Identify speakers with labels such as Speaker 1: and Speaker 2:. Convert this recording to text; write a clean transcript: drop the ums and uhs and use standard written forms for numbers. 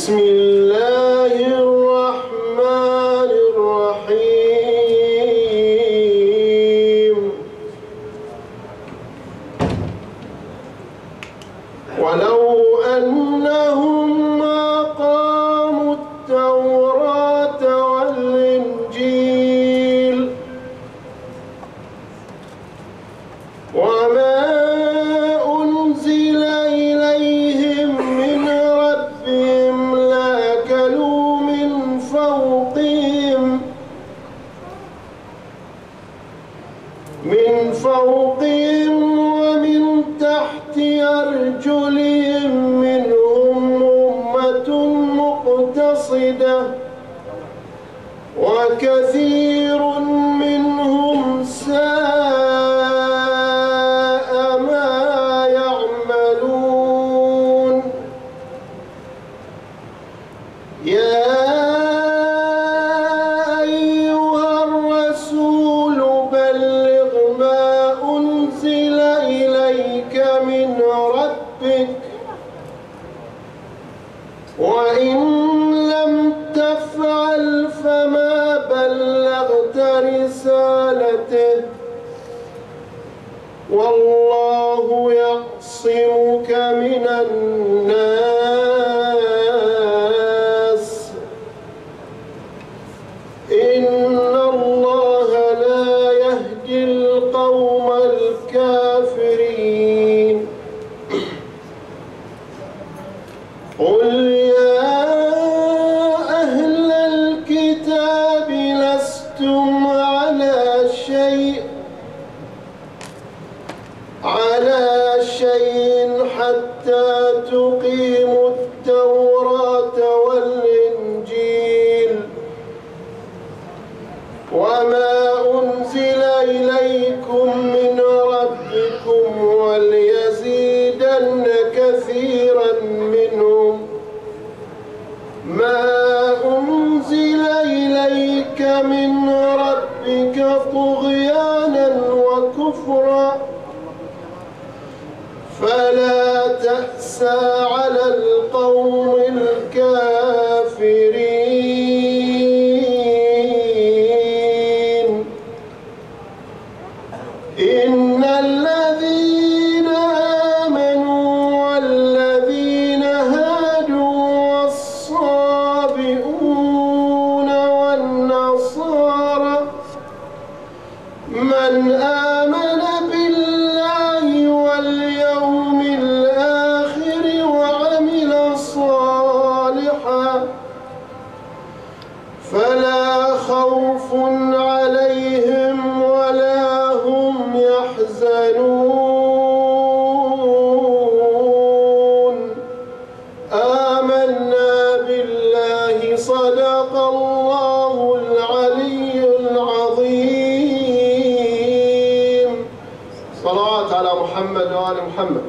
Speaker 1: بسم الله الرحمن الرحيم. ولو أنهم أقاموا التوراة والإنجيل وما أنزل إليهم من ربهم لأكلوا من فوقهم ومن تحت أرجلهم منهم أمة مقتصدة وكثير منهم ساء ما يعملون. يا أيها الرسول بلغ ما أنزل إليك من ربك وإن لم تفعل فما بلغت رسالته والله يعصمك من الناس إن الله لا يهدي القوم الكافرين. قل يا أهل الكتاب لستم على شيء حتى تقيموا التوراة والإنجيل وما أنزل إليكم من ربكم وليزيدن كثيرا منهم ما أنزل إليك من ربك طغيانا وكفرا فلا تأسى على القوم الكافرين. إن الذين آمنوا والذين هادوا والصابئون والنصارى من آمن بالله واليوم الآخر وعمل صالحا فلا خوف عليهم ولا هم يحزنون. آمنا بالله. صدق الله العلي العظيم. صلوات على محمد وآل محمد.